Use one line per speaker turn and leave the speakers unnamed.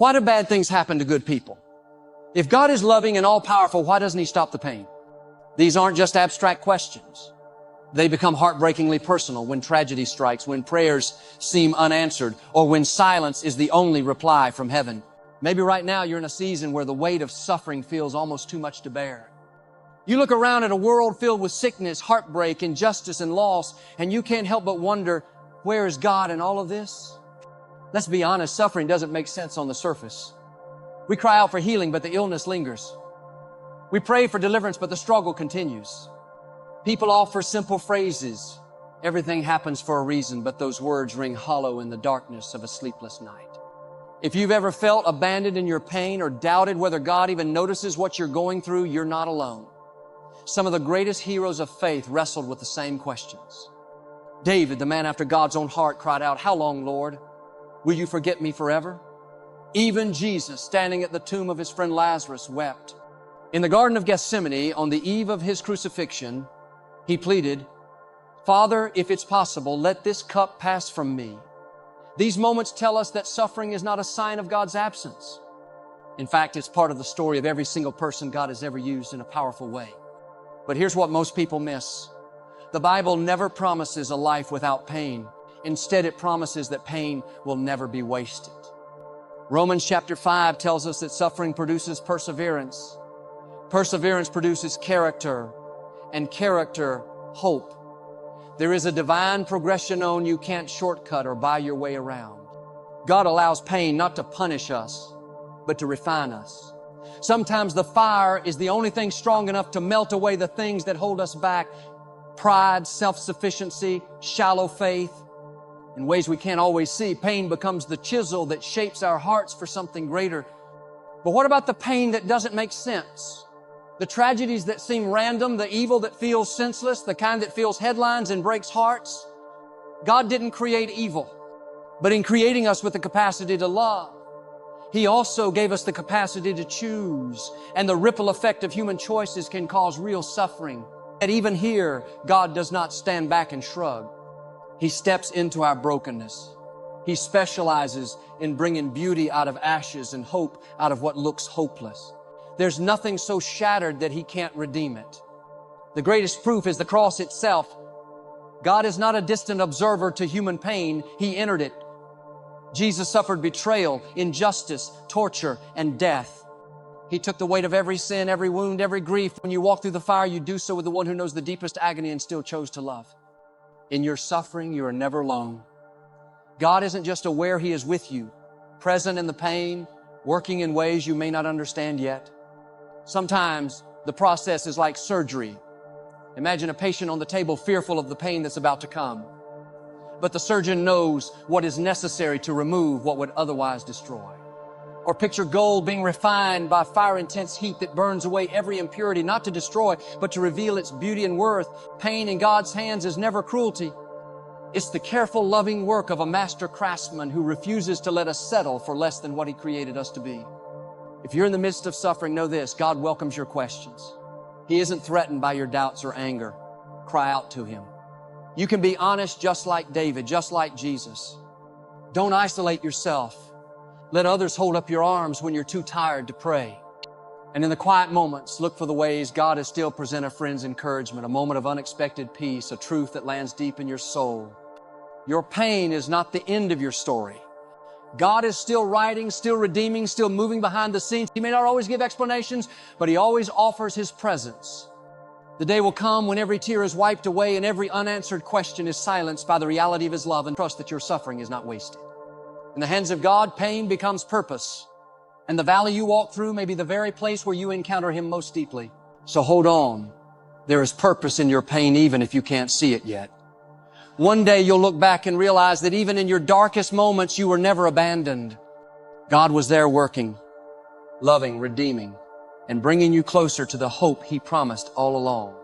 Why do bad things happen to good people? If God is loving and all-powerful, why doesn't He stop the pain? These aren't just abstract questions. They become heartbreakingly personal when tragedy strikes, when prayers seem unanswered, or when silence is the only reply from heaven. Maybe right now you're in a season where the weight of suffering feels almost too much to bear. You look around at a world filled with sickness, heartbreak, injustice, and loss, and you can't help but wonder, where is God in all of this? Let's be honest, suffering doesn't make sense on the surface. We cry out for healing, but the illness lingers. We pray for deliverance, but the struggle continues. People offer simple phrases. Everything happens for a reason, but those words ring hollow in the darkness of a sleepless night. If you've ever felt abandoned in your pain or doubted whether God even notices what you're going through, you're not alone. Some of the greatest heroes of faith wrestled with the same questions. David, the man after God's own heart, cried out, "How long, Lord? Will you forget me forever?" Even Jesus, standing at the tomb of his friend Lazarus, wept. In the Garden of Gethsemane, on the eve of his crucifixion, he pleaded, "Father, if it's possible, let this cup pass from me." These moments tell us that suffering is not a sign of God's absence. In fact, it's part of the story of every single person God has ever used in a powerful way. But here's what most people miss. The Bible never promises a life without pain. Instead, it promises that pain will never be wasted. Romans chapter 5 tells us that suffering produces perseverance. Perseverance produces character, and character, hope. There is a divine progression known you can't shortcut or buy your way around. God allows pain not to punish us, but to refine us. Sometimes the fire is the only thing strong enough to melt away the things that hold us back. Pride, self-sufficiency, shallow faith. In ways we can't always see, pain becomes the chisel that shapes our hearts for something greater. But what about the pain that doesn't make sense? The tragedies that seem random, the evil that feels senseless, the kind that fills headlines and breaks hearts? God didn't create evil, but in creating us with the capacity to love, He also gave us the capacity to choose, and the ripple effect of human choices can cause real suffering. And even here, God does not stand back and shrug. He steps into our brokenness. He specializes in bringing beauty out of ashes and hope out of what looks hopeless. There's nothing so shattered that He can't redeem it. The greatest proof is the cross itself. God is not a distant observer to human pain. He entered it. Jesus suffered betrayal, injustice, torture, and death. He took the weight of every sin, every wound, every grief. When you walk through the fire, you do so with the one who knows the deepest agony and still chose to love. In your suffering, you are never alone. God isn't just aware He is with you, present in the pain, working in ways you may not understand yet. Sometimes the process is like surgery. Imagine a patient on the table fearful of the pain that's about to come. But the surgeon knows what is necessary to remove what would otherwise destroy. Or picture gold being refined by fire-intense heat that burns away every impurity, not to destroy, but to reveal its beauty and worth. Pain in God's hands is never cruelty. It's the careful, loving work of a master craftsman who refuses to let us settle for less than what He created us to be. If you're in the midst of suffering, know this: God welcomes your questions. He isn't threatened by your doubts or anger. Cry out to Him. You can be honest just like David, just like Jesus. Don't isolate yourself. Let others hold up your arms when you're too tired to pray. And in the quiet moments, look for the ways God has still presented a friend's encouragement, a moment of unexpected peace, a truth that lands deep in your soul. Your pain is not the end of your story. God is still writing, still redeeming, still moving behind the scenes. He may not always give explanations, but He always offers His presence. The day will come when every tear is wiped away and every unanswered question is silenced by the reality of His love, and trust that your suffering is not wasted. In the hands of God, pain becomes purpose, and the valley you walk through may be the very place where you encounter Him most deeply. So hold on. There is purpose in your pain even if you can't see it yet. One day you'll look back and realize that even in your darkest moments, you were never abandoned. God was there working, loving, redeeming, and bringing you closer to the hope He promised all along.